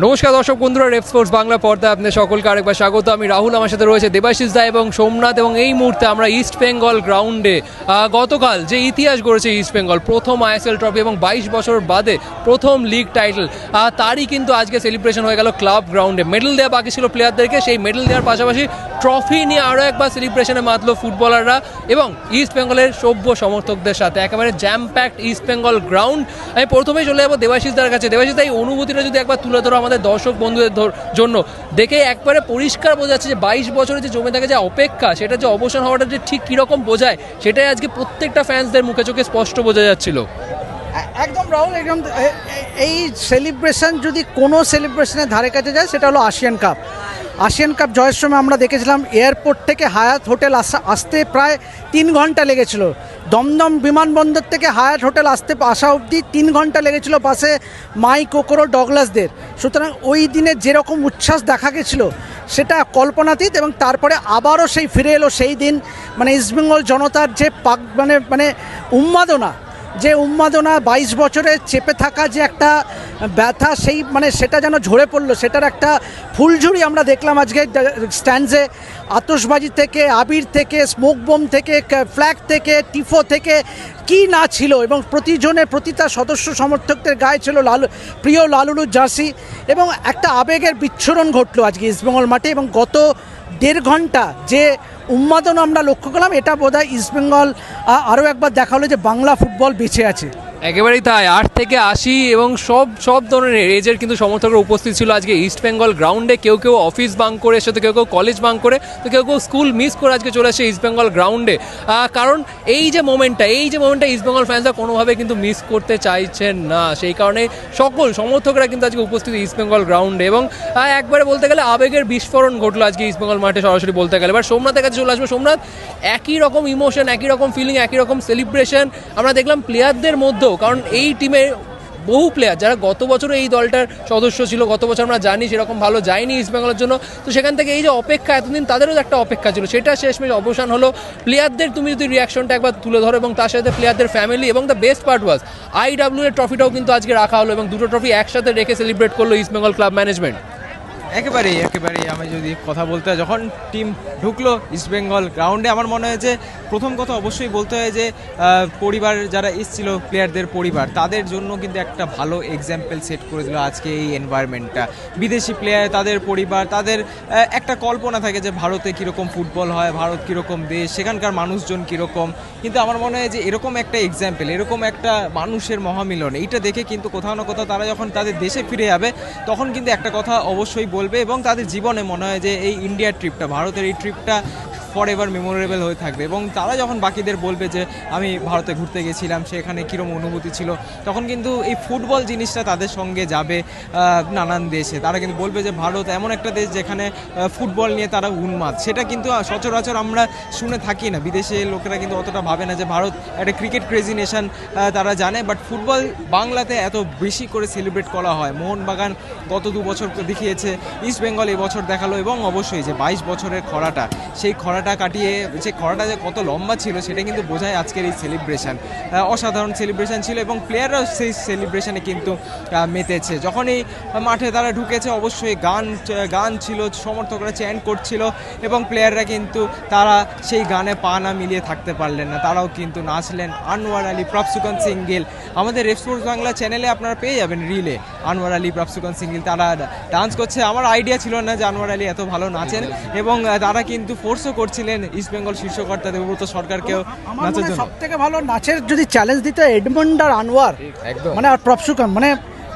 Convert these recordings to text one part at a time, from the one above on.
নমস্কার দর্শক বন্ধুরা, রেপ স্পোর্টস বাংলা পর্দায় আপনাদের সকলকে আরেকবার স্বাগত। আমি রাহুল, আমার সাথে রয়েছে দেবাশিস দা এবং সোমনাথ। এবং এই মুহূর্তে আমরা ইস্ট বেঙ্গল গ্রাউন্ডে গতকাল যে ইতিহাস গড়েছে ইস্ট বেঙ্গল, প্রথম আইএসএল ট্রফি এবং 22 বছর বাদে প্রথম লিগ টাইটেল, তারই কিন্তু আজকে সেলিব্রেশন হয়ে গেল ক্লাব গ্রাউন্ডে। মেডেল দেওয়া বাকি ছিল প্লেয়ারদেরকে, সেই মেডেল দেওয়ার পাশাপাশি ট্রফি নিয়ে আরও একবার সেলিব্রেশনে মাতল ফুটবলাররা এবং ইস্ট বেঙ্গলের সভ্য সমর্থকদের সাথে। একেবারে jam packed east Bengal ground. আমি প্রথমেই চলে যাবো দেবাশিস দার কাছে। দেবাশিস দা, এই অনুভূতিটা যদি একবার তুলে ধরো আমাদের দর্শক বন্ধুদের জন্য। দেখে একবারে পরিষ্কার বোঝা যাচ্ছে যে 22 বছরে যে জমে থাকে যে অপেক্ষা, সেটা যে অবসান হওয়াটা যে ঠিক কীরকম বোঝায়, সেটাই আজকে প্রত্যেকটা ফ্যান্সদের মুখে চোখে স্পষ্ট বোঝা যাচ্ছিল। একদম রাহুল, একদম এই সেলিব্রেশন যদি কোনো সেলিব্রেশনের ধারে কাছে যায় সেটা হলো এশিয়ান কাপ জয়ের সময় আমরা দেখেছিলাম এয়ারপোর্ট থেকে হায়াত হোটেল আসতে প্রায় 3 ঘন্টা লেগেছিল। দমদম বিমানবন্দর থেকে হায়াত হোটেল আসা অবধি 3 ঘন্টা লেগেছিল বাসে মাইক ওকরো ডগলাসদের। সুতরাং ওই দিনে যেরকম উচ্ছ্বাস দেখা গেছিলো সেটা কল্পনাতীত। এবং তারপরে আবারও সেই ফিরে এলো সেই দিন, মানে ইস্টবেঙ্গল জনতার যে উন্মাদনা 22 বছরে চেপে থাকা যে একটা ব্যথা, সেই সেটা যেন ঝরে পড়লো। সেটার একটা ফুলঝুরি আমরা দেখলাম আজকে স্ট্যান্ডসে। আতশবাজি থেকে, আবির থেকে, স্মোক বোম থেকে, ফ্ল্যাগ থেকে, টিফো থেকে কি না ছিল। এবং প্রতিটা সদস্য সমর্থকদের গায়ে ছিল প্রিয় লালুলুর জার্সি। এবং একটা আবেগের বিচ্ছুরণ ঘটলো আজকে ইস্টবেঙ্গল মাঠে। এবং গত 1.5 ঘন্টা যে উন্মাদনা আমরা লক্ষ্য করলাম, এটা বোধহয় ইস্টবেঙ্গল আরও একবার দেখা হলো যে বাংলা ফুটবল বেঁচে আছে। একেবারেই তাই। 8 থেকে 80 এবং সব ধরনের এজের কিন্তু সমর্থকরা উপস্থিত ছিল আজকে ইস্ট বেঙ্গল গ্রাউন্ডে। কেউ অফিস বাঙ্ক করে এসে, তো কেউ কলেজ বাঙ্ক করে, তো কেউ স্কুল মিস করে আজকে চলে আসে ইস্ট বেঙ্গল গ্রাউন্ডে। কারণ এই যে মোমেন্টটা ইস্ট বেঙ্গল ফ্যান্সরা কোনোভাবে কিন্তু মিস করতে চাইছেন না। সেই কারণে সকল সমর্থকরা কিন্তু আজকে উপস্থিত ইস্ট বেঙ্গল গ্রাউন্ডে। এবং একবারে বলতে গেলে আবেগের বিস্ফোরণ ঘটলো আজকে ইস্ট বেঙ্গল মাঠে, সরাসরি বলতে গেলে। এবার সোমনাথের কাছে চলে আসবে। সোমনাথ, একই রকম ইমোশন, একই রকম ফিলিং, একই রকম সেলিব্রেশন আমরা দেখলাম প্লেয়ারদের মধ্যেও। কারণ এই টিমে বহু প্লেয়ার যারা গত বছর এই দলটার সদস্য ছিল, গত বছর আমরা জানি সেরকম ভালো যায়নি ইস্টবেঙ্গলের জন্য। তো সেখান থেকে এই যে অপেক্ষা, এতদিন তাদেরও একটা অপেক্ষা ছিল, সেটা শেষমেশ অবসান হলো। প্লেয়ারদের তুমি যদি রিয়াকশনটা একবার তুলে ধরো, এবং তার সাথে প্লেয়ারদের ফ্যামিলি, এবং the best part was IW এর ট্রফিটাও কিন্তু আজকে রাখা হলো এবং দুটো ট্রফি একসাথে রেখে সেলিব্রেট করলো ইস্টবেঙ্গল ক্লাব ম্যানেজমেন্ট। একেবারেই আমি যদি কথা বলতে হয়, যখন টিম ঢুকলো ইস্টবেঙ্গল গ্রাউন্ডে, আমার মনে হয় যে প্রথম কথা অবশ্যই বলতে হয় যে পরিবার যারা এসেছিল, প্লেয়ারদের পরিবার, তাদের জন্য কিন্তু একটা ভালো এক্সাম্পল সেট করে দিল আজকে এই এনভায়রনমেন্টটা। বিদেশি প্লেয়ার, তাদের পরিবার, তাদের একটা কল্পনা থাকে যে ভারতে কীরকম ফুটবল হয়, ভারত কীরকম দেশ, সেখানকার মানুষজন কীরকম। কিন্তু আমার মনে হয় যে এরকম একটা এক্সাম্পল, এরকম একটা মানুষের মহামিলন, এইটা দেখে কিন্তু কোথাও না কোথাও তারা যখন তাদের দেশে ফিরে যাবে, তখন কিন্তু একটা কথা অবশ্যই বলবে। এবং তাদের জীবনে মনে হয় যে এই ইন্ডিয়ার ট্রিপটা, ভারতের এই ট্রিপটা ফর এভার মেমোরেবল হয়ে থাকবে। এবং তারা যখন বাকিদের বলবে যে আমি ভারতে ঘুরতে গেছিলাম, সেখানে কীরকম অনুভূতি ছিল, তখন কিন্তু এই ফুটবল জিনিসটা তাদের সঙ্গে যাবে নানান দেশে। তারা কিন্তু বলবে যে ভারত এমন একটা দেশ যেখানে ফুটবল নিয়ে তারা উন্মাদ। সেটা কিন্তু সচরাচর আমরা শুনে থাকি না। বিদেশে লোকেরা কিন্তু অতটা ভাবে না যে ভারত একটা ক্রিকেট ক্রেজি নেশন, তারা জানে। বাট ফুটবল বাংলাতে এত বেশি করে সেলিব্রেট করা হয়। মোহনবাগান গত 2 বছর দেখিয়েছে, ইস্ট বেঙ্গল এবছর দেখালো। এবং অবশ্যই যে 22 বছরের খরাটা, সেই খরাটা কাটিয়ে, যে খরাটা যে কত লম্বা ছিল, সেটা কিন্তু বোঝায় আজকের এই সেলিব্রেশন। অসাধারণ সেলিব্রেশন ছিল এবং প্লেয়াররাও সেই সেলিব্রেশনে কিন্তু মেতেছে। যখন এই মাঠে তারা ঢুকেছে, অবশ্যই গান ছিল, সমর্থকরা চ্যান্ট করছিল এবং প্লেয়াররা কিন্তু তারা সেই গানে পা না মিলিয়ে থাকতে পারলেন না, তারাও কিন্তু নাচলেন। আনোয়ার আলী, প্রফসুকন সিঙ্গেল, আমাদের রেপ স্পোর্টস বাংলা চ্যানেলে আপনারা পেয়ে যাবেন রিলে। আনোয়ার আলী, প্রফসুকন সিঙ্গেল তারা ডান্স করছে। আমার আইডিয়া ছিল না যে আনোয়ার আলী এত ভালো নাচেন। এবং তারা কিন্তু ফোর্সও করছিলেন ইস্টবেঙ্গল শীর্ষকর্তা দেবব্রত সরকারকেও নাচের জন্য। সব থেকে ভালো নাচের যদি চ্যালেঞ্জ দিতে এডমন্ড আর আনোয়ার, আর প্রফসুকন,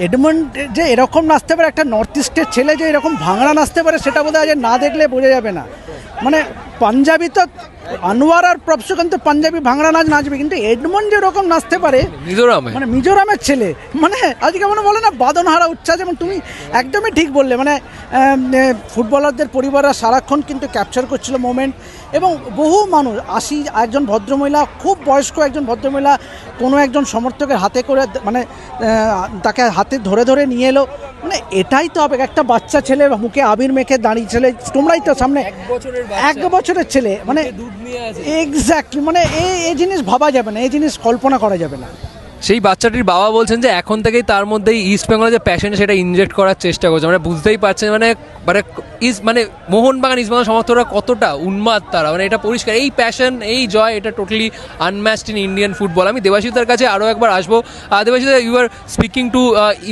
এডমন্ড যে এরকম নাচতে পারে, একটা নর্থ ইস্টের ছেলে যে এরকম ভাঙড়া নাচতে পারে, সেটা বোধহয় না দেখলে বোঝা যাবে না। পাঞ্জাবি তো আনোয়ার আর প্রফসুকন তো পাঞ্জাবি ভাঙড়া নাচবে, কিন্তু এডমন্ড যেরকম নাচতে পারে মিজোরামের ছেলে, আজকে বলে না বাদনহারা উচ্ছ্বাস। এবং তুমি একদমই ঠিক বললে, ফুটবলারদের পরিবাররা সারাক্ষণ কিন্তু ক্যাপচার করছিল মোমেন্ট। এবং বহু মানুষ, 80 একজন ভদ্রমহিলা, খুব বয়স্ক একজন ভদ্রমহিলা, কোনো একজন সমর্থকের হাতে করে তাকে হাতে ধরে নিয়ে এলো। এটাই তো হবে, একটা বাচ্চা ছেলে মুখে আবির মেখে দাঁড়িয়ে ছেলে, তোমরাই তো সামনে 1 বছরের ছেলে, এক্স্যাক্টলি, এই জিনিস ভাবা যাবে না, এই জিনিস কল্পনা করা যাবে না। সেই বাচ্চাটির বাবা বলছেন যে এখন থেকেই তার মধ্যেই ইস্ট বেঙ্গলের যে প্যাশন সেটা ইনজেক্ট করার চেষ্টা করছে, মানে বুঝতেই পারছেন মানে মানে মানে মোহনবাগান ইস্ট বেঙ্গল সমর্থকরা কতটা উন্মাদ তারা, মানে এটা পরিষ্কার, এই প্যাশন এই জয় এটা totally unmatched in Indian football. আমি দেবাশিসদার কাছে আরও একবার আসবো। Debashis, you are speaking to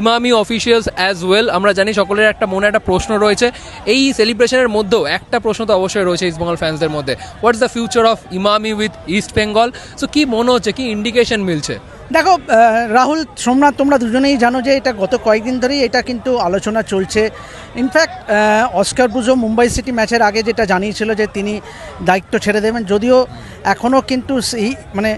Emami officials as well. আমরা জানি সকলের একটা মনে একটা প্রশ্ন রয়েছে এই সেলিব্রেশনের মধ্যেও, একটা প্রশ্ন তো অবশ্যই রয়েছে ইস্ট বেঙ্গল ফ্যান্সদের মধ্যে, what's the future of Emami with east Bengal? So কি মনে হচ্ছে, কি ইন্ডিকেশন মিলছে? দেখো রাহুল, সোমনাথ, তোমরা দুজনেই জানো যে এটা গত কয়েকদিন ধরেই এটা কিন্তু আলোচনা চলছে। In fact Oscar Bruzon Mumbai city ম্যাচের আগে যেটা জানিয়েছিল যে তিনি দায়িত্ব ছেড়ে দেবেন, যদিও এখনও কিন্তু সেই মানে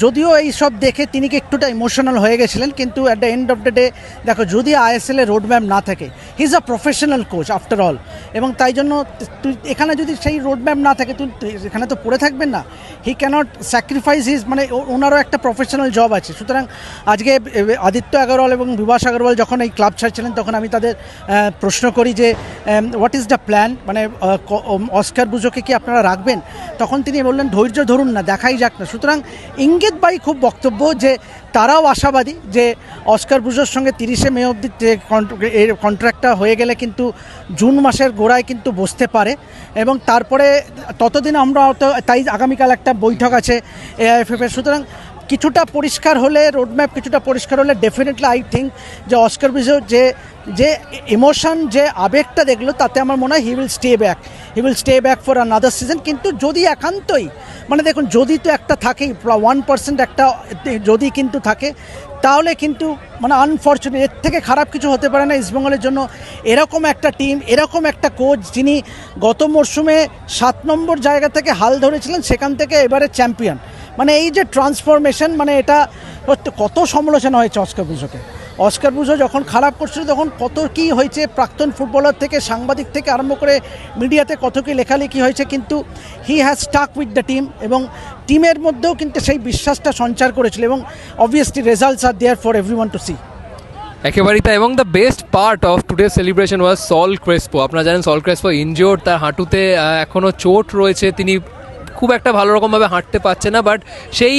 যদিও এই সব দেখে তিনি কি একটুটা ইমোশনাল হয়ে গেছিলেন, কিন্তু at the end of the day দেখো, যদি আইএসএল-এ রোড ম্যাপ না থাকে, he is a professional coach after all, এবং তাই জন্য তুই এখানে যদি সেই রোড ম্যাপ না থাকে তুই এখানে তো পড়ে থাকবেন না। হি ক্যানট স্যাক্রিফাইস হিজ, মানে ওনারও একটা প্রফেশনাল জব আছে। সুতরাং আজকে আদিত্য আগরওয়াল এবং বিভাস আগরওয়াল যখন এই ক্লাব ছাড়ছিলেন তখন আমি তাদের প্রশ্ন করি যে হোয়াট ইজ দ্য প্ল্যান, মানে অস্কার ব্রুজোকে কি আপনারা রাখবেন? তখন তিনি বললেন ধৈর্য ধরুন না, দেখাই যাক না। সুতরাং ইঙ্গিত বাই খুব বক্তব্য যে তারাও আশাবাদী যে অস্কার ব্রুজোর সঙ্গে 30শে মে অবধি এর কন্ট্রাক্টটা হয়ে গেলে কিন্তু জুন মাসের গোড়ায় কিন্তু বসতে পারে, এবং তারপরে ততদিন আমরা তাই আগামীকাল একটা বৈঠক আছে এআইএফএফের। সুতরাং কিছুটা পরিষ্কার হলে, রোডম্যাপ কিছুটা পরিষ্কার হলে ডেফিনেটলি আই থিঙ্ক যে অস্কার ব্রুজো যে ইমোশন, যে আবেগটা দেখলো, তাতে আমার মনে হয় he will stay back for another season. কিন্তু যদি একান্তই, মানে দেখুন, যদি তো একটা থাকেই, 1% একটা যদি কিন্তু থাকে, তাহলে কিন্তু মানে আনফর্চুনেট, এর থেকে খারাপ কিছু হতে পারে না ইস্টবেঙ্গলের জন্য। এরকম একটা টিম, এরকম একটা কোচ যিনি গত মরশুমে 7 নম্বর জায়গা থেকে হাল ধরেছিলেন, সেখান থেকে এবারে চ্যাম্পিয়ন, মানে এই যে ট্রান্সফরমেশন, মানে এটা কত সমালোচনা হয়েছে অস্কার ব্রুজো যখন খারাপ করছিল তখন কত কি হয়েছে, প্রাক্তন ফুটবলার থেকে সাংবাদিক থেকে আরম্ভ করে মিডিয়াতে কত কি লেখালেখি হয়েছে, কিন্তু he has stuck with the team, এবং টিমের মধ্যেও কিন্তু সেই বিশ্বাসটা সঞ্চার করেছিল, এবং obviously results are there for everyone to see. একেবারেই তাই, এবং the best part of today celebration was Saul Crespo. আপনারা জানেন সল ক্রেসপো ইনজিওর্ড, তার হাঁটুতে এখনও চোট রয়েছে, তিনি খুব একটা ভালো রকমভাবে হাঁটতে পারছে না, বাট সেই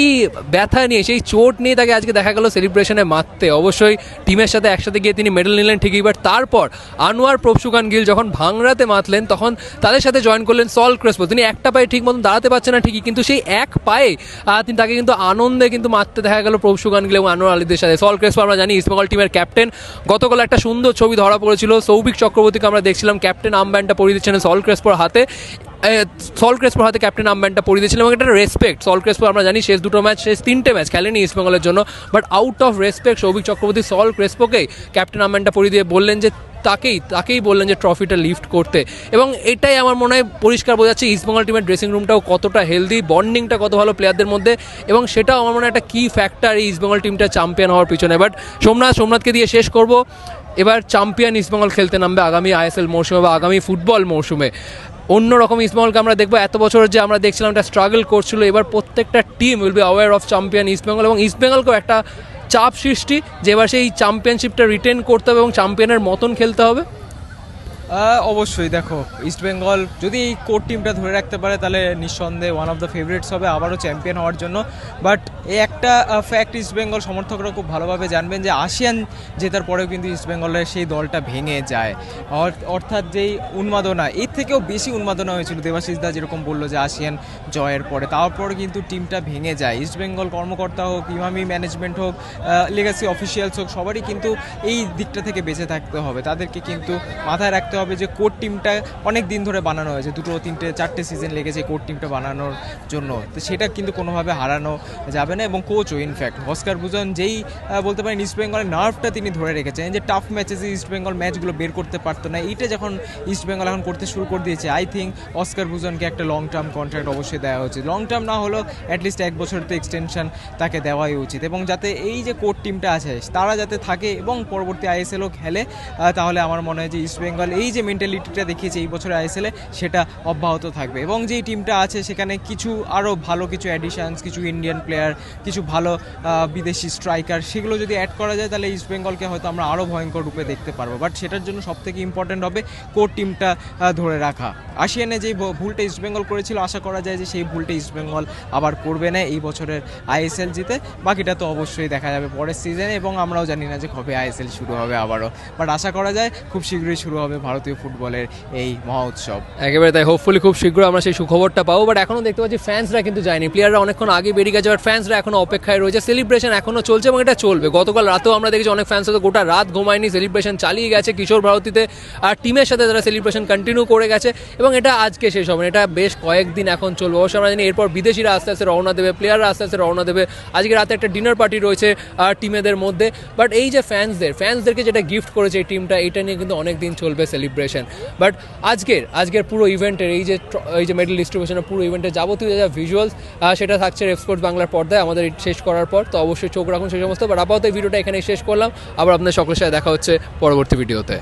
ব্যথা নিয়ে, সেই চোট নিয়ে তাকে আজকে দেখা গেল সেলিব্রেশনে মারতে। অবশ্যই টিমের সাথে একসাথে গিয়ে তিনি মেডেল নিলেন ঠিকই, বাট তারপর আনোয়ার প্রভসুকান গিল যখন ভাংড়াতে মাতলেন তখন তাদের সাথে জয়েন করলেন সল ক্রেসপো। তিনি একটা পায়ে ঠিক মতন দাঁড়াতে পারছেন না ঠিকই, কিন্তু সেই এক পায়ে তিনি তাকে কিন্তু আনন্দে কিন্তু মারতে দেখা গেল প্রভসুকান গিল এবং আনোয়ার আলীদের সাথে। সল ক্রেসপো আমরা জানি ইস্টবেঙ্গল টিমের ক্যাপ্টেন। গতকাল একটা সুন্দর ছবি ধরা পড়েছিল, সৌভিক চক্রবর্তীকে আমরা দেখছিলাম ক্যাপ্টেন আর্মব্যান্ডটা পরিয়ে দিচ্ছেন সল ক্রেসপোর হাতে, সল ক্রেসপোর হাতে ক্যাপ্টেন আর্মব্যান্ডটা পরিয়ে দিয়েছিলেন, এবং একটা রেসপেক্ট। সল ক্রেসপো আমরা জানি শেষ 3টে ম্যাচ খেলেনি ইস্টবেঙ্গলের জন্য, but out of respect Souvik Chakraborty Saul ক্রেসপোকেই ক্যাপ্টেন আর্মব্যান্ডটা পরিয়ে দিয়ে বললেন যে তাকেই বললেন যে ট্রফিটা লিফট করতে। এবং এটাই আমার মনে হয় পরিষ্কার বোঝাচ্ছে ইস্টবেঙ্গল টিমের ড্রেসিং রুমটাও কতটা হেলদি, বন্ডিংটা কত ভালো প্লেয়ারদের মধ্যে, এবং সেটাও আমার মনে হয় একটা কি ফ্যাক্টর এই ইস্টবেঙ্গল টিমটা চ্যাম্পিয়ন হওয়ার পিছনে। বাট সোমনাথকে দিয়ে শেষ করব, এবার চ্যাম্পিয়ন ইস্টবেঙ্গল খেলতে নামবে আগামী আইএসএল মৌসুমে বা আগামী ফুটবল মৌসুমে। অন্যরকম ইস্টবেঙ্গলকে আমরা দেখবো, এত বছর যে আমরা দেখছিলাম একটা স্ট্রাগল করছিল, এবার প্রত্যেকটা team will be aware of champion East Bengal, এবং ইস্টবেঙ্গলকেও একটা চাপ সৃষ্টি যে এবার সেই চ্যাম্পিয়নশিপটা রিটেন করতে হবে এবং চ্যাম্পিয়নের মতন খেলতে হবে। অবশ্যই দেখো, ইস্টবেঙ্গল যদি এই কোর টিমটা ধরে রাখতে পারে তাহলে নিঃসন্দেহে ওয়ান অফ দ্য ফেভারিটস হবে আবারও চ্যাম্পিয়ন হওয়ার জন্য। বাট এই একটা ফ্যাক্ট ইস্টবেঙ্গল সমর্থকরা খুব ভালোভাবে জানবেন যে আসিয়ান জেতার পরেও কিন্তু ইস্টবেঙ্গলের সেই দলটা ভেঙে যায়, অর্থাৎ যেই উন্মাদনা, এর থেকেও বেশি উন্মাদনা হয়েছিল। দেবাশিস দা যেরকম বললো যে আসিয়ান জয়ের পরে, তারপরে কিন্তু টিমটা ভেঙে যায়। ইস্টবেঙ্গল কর্মকর্তা হোক, ইমামি ম্যানেজমেন্ট হোক, লেগাসি অফিসিয়ালস হোক, সবারই কিন্তু এই দিকটা থেকে বেঁচে থাকতে হবে। তাদেরকে কিন্তু মাথায় রাখতে হবে যে কোর টিমটা অনেক দিন ধরে বানানো হয়েছে, 2, 3, 4টে সিজন লেগেছে কোর টিমটা বানানোর জন্য, তো সেটা কিন্তু কোনোভাবে হারানো যাবে না। এবং কোচও ইনফ্যাক্ট অস্কার ব্রুজো যেই বলতে পারেন ইস্টবেঙ্গলের নার্ভটা তিনি ধরে রেখেছেন, যে টাফ ম্যাচেসে ইস্টবেঙ্গল ম্যাচগুলো বের করতে পারতো না, এইটা যখন ইস্টবেঙ্গল এখন করতে শুরু করে দিয়েছে, আই থিঙ্ক অস্কার ব্রুজোকে একটা লং টার্ম কন্ট্রাক্ট অবশ্যই দেওয়া উচিত। লং টার্ম না হলেও অ্যাটলিস্ট 1 বছরের তো এক্সটেনশন তাকে দেওয়াই উচিত, এবং যাতে এই যে কোর টিমটা আছে তারা যাতে থাকে এবং পরবর্তী আইএসএলও খেলে, তাহলে আমার মনে হয় যে ইস্টবেঙ্গল এই যে মেন্টালিটিটা দেখিয়েছে এই বছরের আইএসএলে সেটা অব্যাহত থাকবে, এবং যেই টিমটা আছে সেখানে কিছু আরও ভালো কিছু অ্যাডিশনস, কিছু ইন্ডিয়ান প্লেয়ার, কিছু ভালো বিদেশি স্ট্রাইকার, সেগুলো যদি অ্যাড করা যায় তাহলে ইস্ট বেঙ্গলকে হয়তো আমরা আরও ভয়ঙ্কর রূপে দেখতে পারবো। বাট সেটার জন্য সবথেকে ইম্পর্টেন্ট হবে কোর টিমটা ধরে রাখা। আসিয়ানে যেই ভুলটা ইস্ট বেঙ্গল করেছিল, আশা করা যায় যে সেই ভুলটা ইস্ট বেঙ্গল আবার করবে না এই বছরের আইএসএল জিতে। বাকিটা তো অবশ্যই দেখা যাবে পরের সিজনে, এবং আমরাও জানি না যে কবে আইএসএল শুরু হবে আবারও, বাট আশা করা যায় খুব শীঘ্রই শুরু হবে ভারতীয় ফুটবলের এই মহা উৎসব। একেবারে তাই, হোপফুলি খুব শীঘ্র আমরা সেই সুখবরটা পাবো। বাট এখনও দেখতে পাচ্ছি ফ্যান্সরা কিন্তু যায়নি, প্লেয়াররা অনেকক্ষণ আগে বেরিয়ে গেছে, বাট ফ্যান্সরা এখনও অপেক্ষায় রয়েছে। সেলিব্রেশন এখনও চলছে এবং এটা চলবে। গতকাল রাতেও আমরা দেখেছি অনেক ফ্যান্স হয়তো গোটা রাত ঘুমায়নি, সেলিব্রেশন চালিয়ে গেছে কিশোর ভারতীতে, আর টিমের সাথে তারা সেলিব্রেশন কন্টিনিউ করে গেছে, এবং এটা আজকে শেষ হবে, এটা বেশ কয়েকদিন এখন চলবে। অবশ্যই আমরা জানি এরপর বিদেশিরা আস্তে আস্তে রওনা দেবে, প্লেয়াররা আস্তে আস্তে রওনা দেবে। আজকে রাতে একটা ডিনার পার্টি রয়েছে টিমেদের মধ্যে। বাট এই যে ফ্যান্সদেরকে যেটা গিফট করেছে এই টিমটা, এটা নিয়ে কিন্তু অনেক দিন চলবে সেলিব্রেশন। বাট আজকের পুরো ইভেন্টের এই যে মেডেল ডিস্ট্রিবিউশনের পুরো ইভেন্টের যাবতীয় যা ভিজুয়ালস সেটা থাকছে রেফ স্পোর্টস বাংলার পর্দায় আমাদের শেষ করার পর। তো অবশ্যই চোখ রাখুন সেই সমস্ত। বাট আপাতত এই ভিডিওটা এখানেই শেষ করলাম, আবার আপনাদের সকলের সাথে দেখা হচ্ছে পরবর্তী ভিডিওতে।